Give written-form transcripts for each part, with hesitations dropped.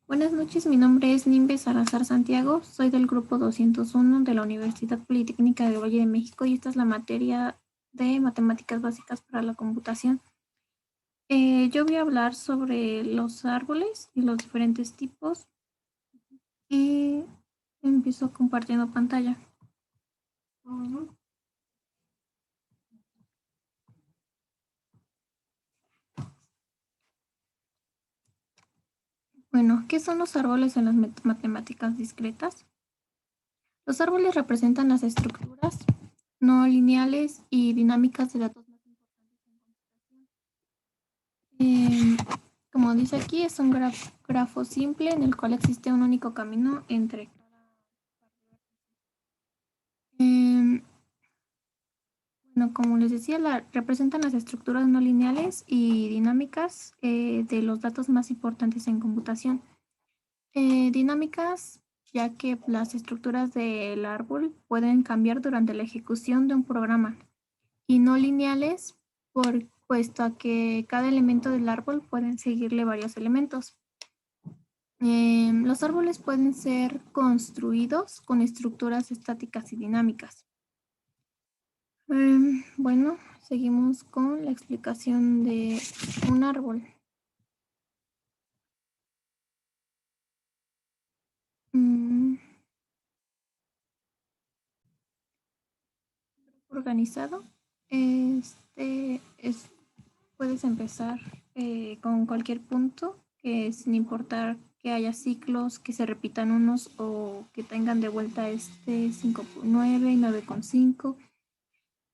Buenas noches, mi nombre es Nimbe Salazar Santiago, soy del grupo 201 de la Universidad Politécnica de Valle de México y esta es la materia de matemáticas básicas para la computación. Yo voy a hablar sobre los árboles y los diferentes tipos y empiezo compartiendo pantalla. Bueno, ¿qué son los árboles en las matemáticas discretas? Los árboles representan las estructuras no lineales y dinámicas de datos más importantes en computación. Eh, Como dice aquí, es un grafo simple en el cual existe un único camino entre cada eh, bueno, como les decía, representan las estructuras no lineales y dinámicas de los datos más importantes en computación. Dinámicas, ya que las estructuras del árbol pueden cambiar durante la ejecución de un programa, y no lineales, puesto a que cada elemento del árbol pueden seguirle varios elementos. Los árboles pueden ser construidos con estructuras estáticas y dinámicas. Bueno, seguimos con la explicación de un árbol. Mm, Organizado. Puedes empezar con cualquier punto, que sin importar que haya ciclos, que se repitan unos o que tengan de vuelta 5,9 y 9,5.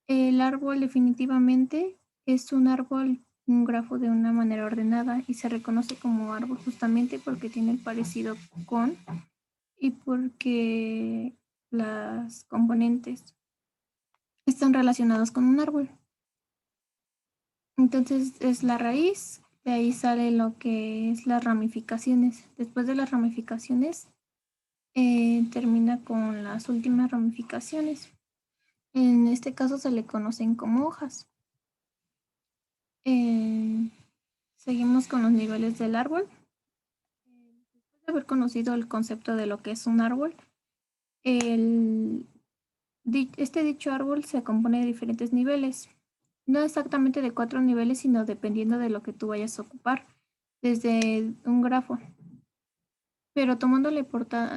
El árbol definitivamente es un árbol, un grafo de una manera ordenada y se reconoce como árbol justamente porque tiene el parecido con y porque las componentes están relacionadas con un árbol. Entonces es la raíz, de ahí sale lo que es las ramificaciones. Después de las ramificaciones termina con las últimas ramificaciones. En este caso se le conocen como hojas. Eh, Seguimos con los niveles del árbol. Después de haber conocido el concepto de lo que es un árbol, el, este dicho árbol se compone de diferentes niveles. No exactamente de 4 niveles, sino dependiendo de lo que tú vayas a ocupar, desde un grafo. Pero tomando la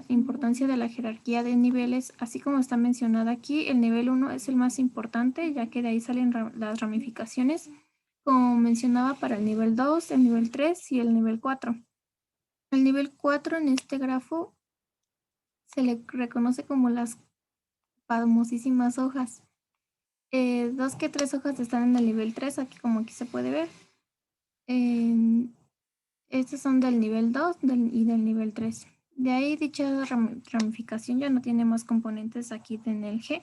importancia de la jerarquía de niveles, así como está mencionada aquí, el nivel 1 es el más importante, ya que de ahí salen las ramificaciones, como mencionaba para el nivel 2, el nivel 3 y el nivel 4. El nivel 4 en este grafo se le reconoce como las famosísimas hojas. Dos que tres hojas están en el nivel 3, como aquí se puede ver. Estos son del nivel 2 y del nivel 3. De ahí dicha ramificación ya no tiene más componentes aquí en el G.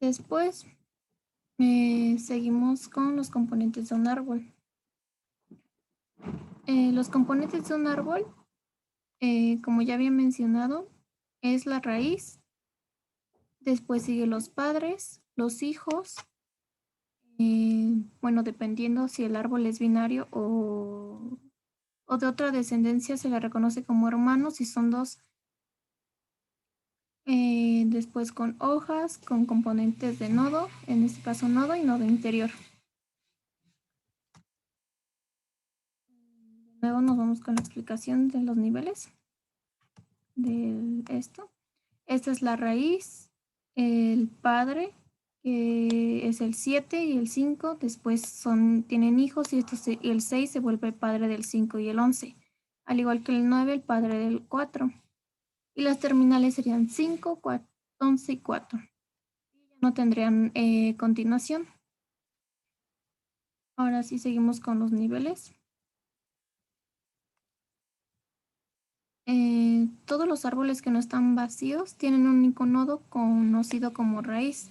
Después seguimos con los componentes de un árbol. Los componentes de un árbol, como ya había mencionado, es la raíz, después sigue los padres, los hijos, bueno, dependiendo si el árbol es binario o de otra descendencia, se le reconoce como hermanos si son dos. Después con hojas, con componentes de nodo, en este caso nodo y nodo interior. De nuevo nos vamos con la explicación de los niveles de esto. Esta es la raíz, el padre, que es el 7 y el 5, después tienen hijos y el 6 se vuelve el padre del 5 y el 11, al igual que el 9, el padre del 4. Y las terminales serían 5, 4, 11 y 4. Y ya no tendrían continuación. Ahora sí seguimos con los niveles. Todos los árboles que no están vacíos tienen un único nodo conocido como raíz.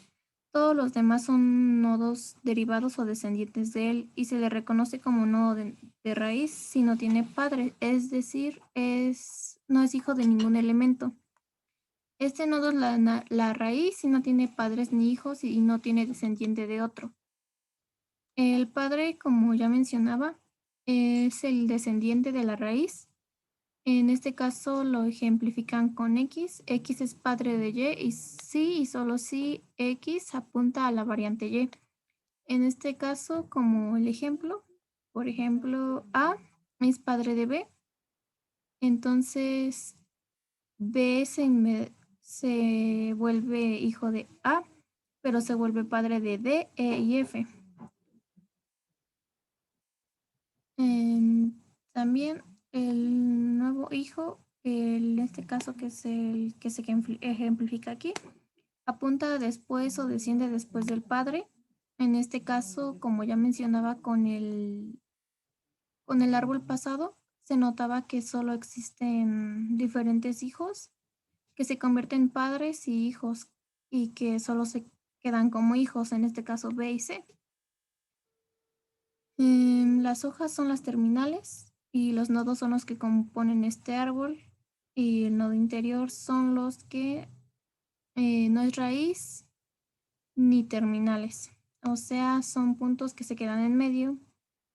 Todos los demás son nodos derivados o descendientes de él y se le reconoce como nodo de raíz si no tiene padre, es decir, no es hijo de ningún elemento. Este nodo es la raíz si no tiene padres ni hijos y no tiene descendiente de otro. El padre, como ya mencionaba, es el descendiente de la raíz. En este caso lo ejemplifican con X. X es padre de Y y sí y solo si X apunta a la variante Y. En este caso, como el ejemplo, por ejemplo, A es padre de B, entonces B se vuelve hijo de A, pero se vuelve padre de D, E y F. También el nuevo hijo, en este caso que es el que se ejemplifica aquí, apunta después o desciende después del padre. En este caso, como ya mencionaba con el árbol pasado, se notaba que solo existen diferentes hijos que se convierten en padres y hijos y que solo se quedan como hijos, en este caso B y C. Las hojas son las terminales y los nodos son los que componen este árbol y el nodo interior son los que no es raíz ni terminales. O sea, son puntos que se quedan en medio,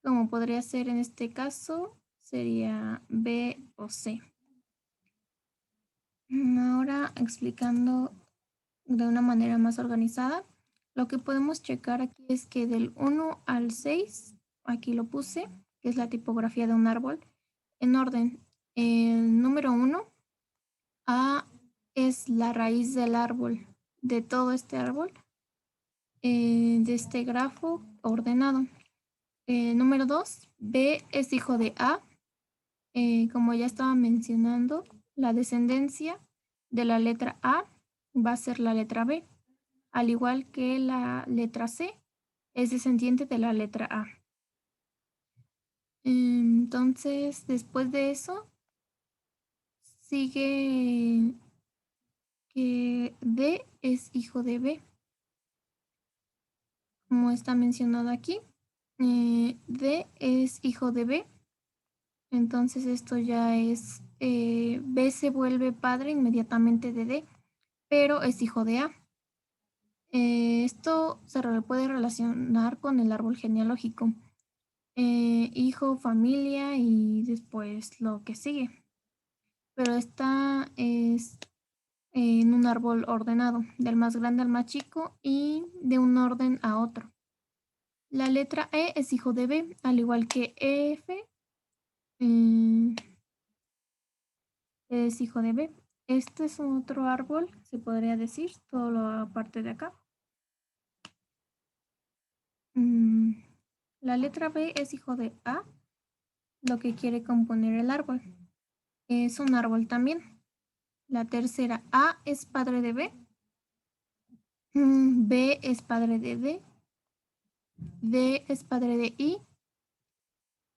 como podría ser en este caso, sería B o C. Ahora explicando de una manera más organizada, lo que podemos checar aquí es que del 1 al 6, aquí lo puse, que es la tipografía de un árbol, en orden. El número 1, A es la raíz del árbol, de todo este árbol, de este grafo ordenado. Número 2, B es hijo de A. Como ya estaba mencionando, la descendencia de la letra A va a ser la letra B, al igual que la letra C es descendiente de la letra A. Entonces, después de eso, sigue que D es hijo de B, como está mencionado aquí. D es hijo de B, entonces esto ya es, B se vuelve padre inmediatamente de D, pero es hijo de A. Esto se puede relacionar con el árbol genealógico. Hijo, familia y después lo que sigue. Pero esta es en un árbol ordenado, del más grande al más chico y de un orden a otro. La letra E es hijo de B, al igual que F es hijo de B. Este es otro árbol, se podría decir, todo lo parte de acá. La letra B es hijo de A, lo que quiere componer el árbol. Es un árbol también. La tercera, A es padre de B. B es padre de D. D es padre de I.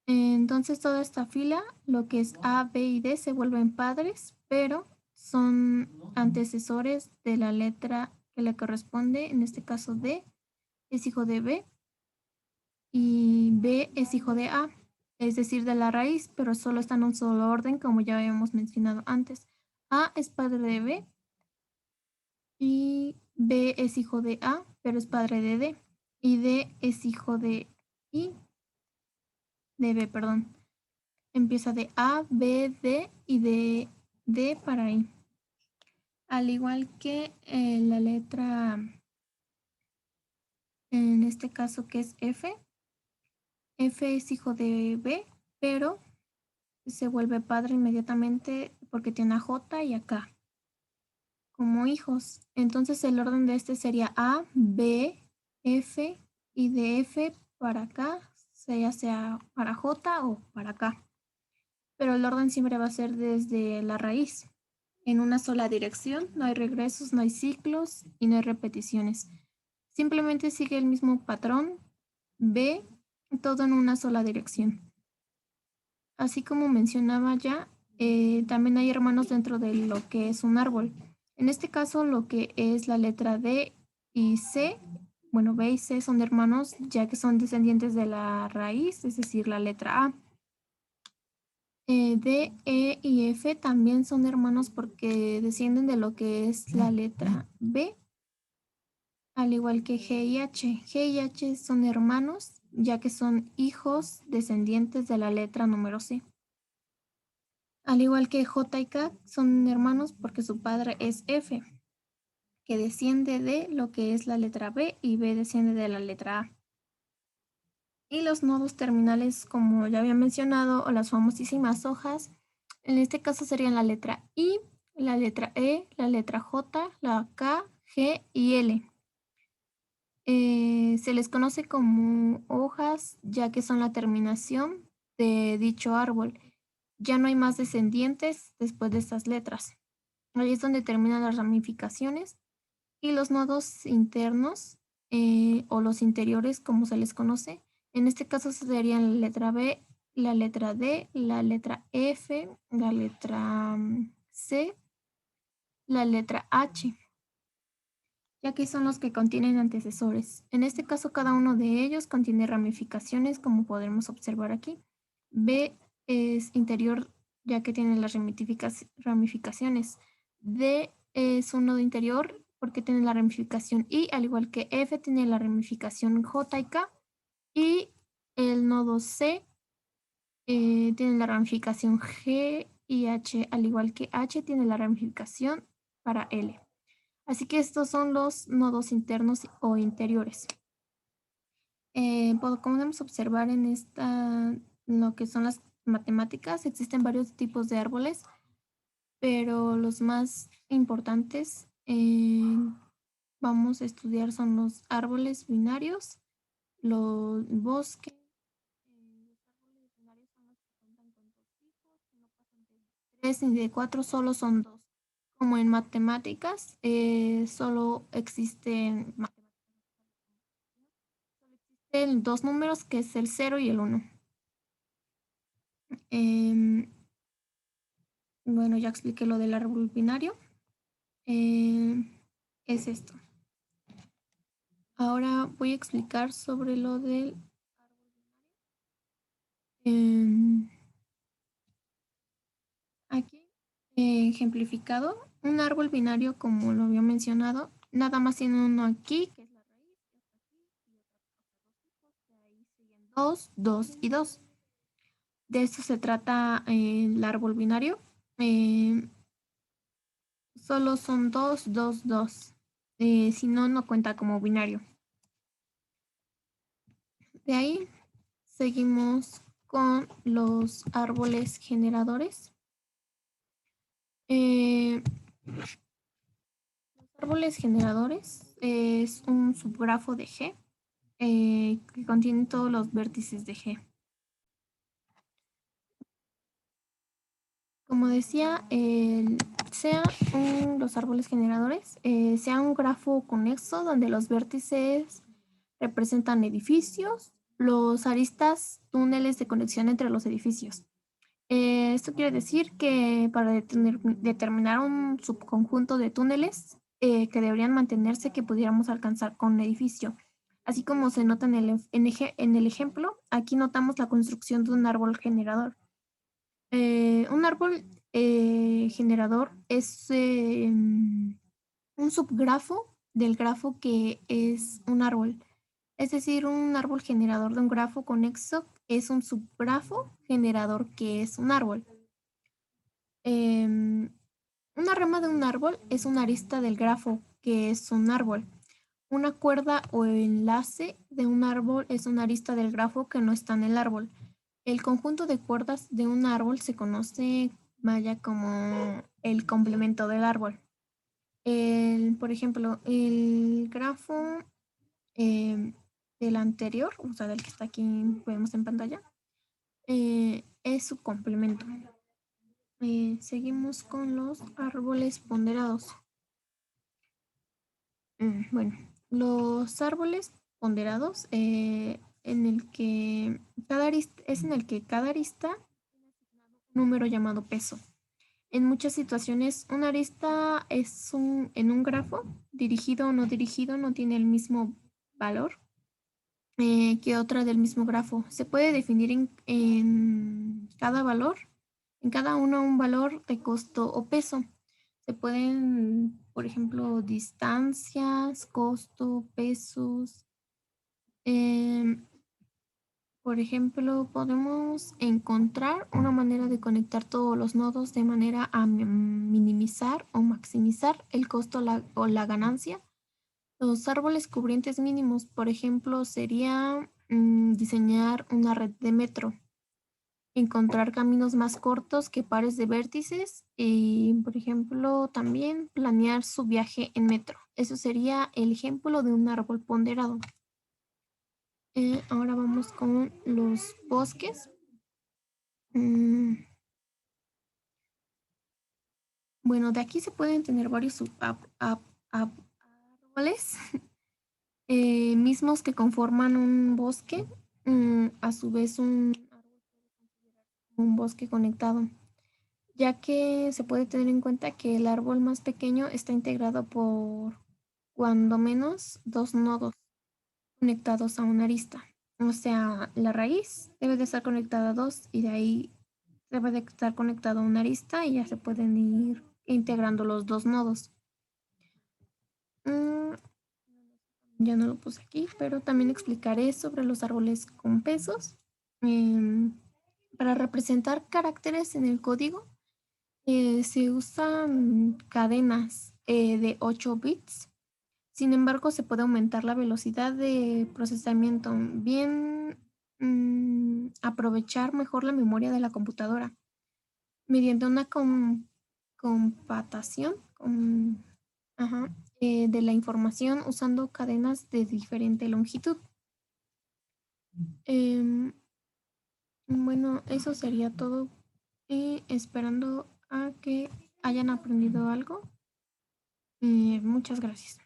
Entonces toda esta fila, lo que es A, B y D se vuelven padres, pero son antecesores de la letra que le corresponde. En este caso D es hijo de B y B es hijo de A, es decir, de la raíz, pero solo está en un solo orden, como ya habíamos mencionado antes. A es padre de B y B es hijo de A, pero es padre de D. Y D es hijo de I, de B, perdón. Empieza de A, B, D y de D para I. Al igual que la letra, en este caso que es F. F es hijo de B, pero se vuelve padre inmediatamente porque tiene a J y a K como hijos. Entonces el orden de este sería A, B, F y de F para acá, ya sea para J o para K. Pero el orden siempre va a ser desde la raíz, en una sola dirección, no hay regresos, no hay ciclos y no hay repeticiones. Simplemente sigue el mismo patrón, B, todo en una sola dirección. Así como mencionaba ya, también hay hermanos dentro de lo que es un árbol. En este caso, lo que es la letra D y C, bueno, B y C son hermanos ya que son descendientes de la raíz, es decir, la letra A. D, E y F también son hermanos porque descienden de lo que es la letra B, al igual que G y H. G y H son hermanos ya que son hijos descendientes de la letra número C. Al igual que J y K son hermanos porque su padre es F, que desciende de lo que es la letra B y B desciende de la letra A. Y los nodos terminales, como ya había mencionado, o las famosísimas hojas, en este caso serían la letra I, la letra E, la letra J, la K, G y L. Se les conoce como hojas ya que son la terminación de dicho árbol. Ya no hay más descendientes después de estas letras. Ahí es donde terminan las ramificaciones y los nodos internos o los interiores, como se les conoce. En este caso serían la letra B, la letra D, la letra F, la letra C, la letra H, ya que son los que contienen antecesores. En este caso, cada uno de ellos contiene ramificaciones, como podemos observar aquí. B es interior, ya que tiene las ramificaciones. D es un nodo interior porque tiene la ramificación I, al igual que F tiene la ramificación J y K. Y el nodo C tiene la ramificación G y H, al igual que H tiene la ramificación para L. Así que estos son los nodos internos o interiores. Como podemos observar en lo que son las matemáticas, existen varios tipos de árboles, pero los más importantes vamos a estudiar son los árboles binarios, los bosques. Los árboles binarios son los que cuentan con dos hijos, que no pasan de tres ni de cuatro, solo son dos. Como en matemáticas, solo existen dos números, que es el cero y el uno. Bueno, ya expliqué lo del árbol binario. Es esto. Ahora voy a explicar sobre lo del árbol binario. Aquí, ejemplificado, un árbol binario, como lo había mencionado, nada más tiene uno aquí, que es la raíz, que está aquí, y otros dos hijos, que ahí siguen dos, dos y dos. De esto se trata el árbol binario. Eh, Solo son dos, dos, dos. Si no, no cuenta como binario. De ahí seguimos con los árboles generadores. Eh, los árboles generadores es un subgrafo de G que contiene todos los vértices de G. Como decía, los árboles generadores, sea un grafo conexo donde los vértices representan edificios, los aristas, túneles de conexión entre los edificios. Esto quiere decir que para determinar un subconjunto de túneles que deberían mantenerse, que pudiéramos alcanzar con un edificio. Así como se nota en el ejemplo, aquí notamos la construcción de un árbol generador. Un árbol generador es un subgrafo del grafo que es un árbol. Es decir, un árbol generador de un grafo conexo es un subgrafo generador que es un árbol. Una rama de un árbol es una arista del grafo que es un árbol. Una cuerda o enlace de un árbol es una arista del grafo que no está en el árbol. El conjunto de cuerdas de un árbol se conoce, vaya, como el complemento del árbol. Por ejemplo, el grafo eh, del anterior, o sea, del que está aquí, vemos en pantalla, es su complemento. Seguimos con los árboles ponderados. Bueno, los árboles ponderados en el que cada arista, es en el que cada arista tiene asignado un número llamado peso. En muchas situaciones, una arista en un grafo, dirigido o no dirigido, no tiene el mismo valor que otra del mismo grafo. Se puede definir en cada valor, en cada uno un valor de costo o peso. Se pueden, por ejemplo, distancias, costo, pesos. em, Por ejemplo, podemos encontrar una manera de conectar todos los nodos de manera a minimizar o maximizar el costo o la ganancia. Los árboles cubrientes mínimos, por ejemplo, sería diseñar una red de metro, encontrar caminos más cortos que pares de vértices y, por ejemplo, también planear su viaje en metro. Eso sería el ejemplo de un árbol ponderado. Ahora vamos con los bosques. Mm, bueno, de aquí se pueden tener varios árboles mismos que conforman un bosque. A su vez, un bosque conectado, ya que se puede tener en cuenta que el árbol más pequeño está integrado por cuando menos dos nodos conectados a una arista. O sea, la raíz debe de estar conectada a dos y de ahí debe de estar conectado a una arista y ya se pueden ir integrando los dos nodos. Mm, ya no lo puse aquí, pero también explicaré sobre los árboles con pesos. Em, para representar caracteres en el código, se usan cadenas de 8 bits. Sin embargo, se puede aumentar la velocidad de procesamiento, bien aprovechar mejor la memoria de la computadora mediante una compatación ajá, de la información usando cadenas de diferente longitud. Em, bueno, eso sería todo y esperando a que hayan aprendido algo. Muchas gracias.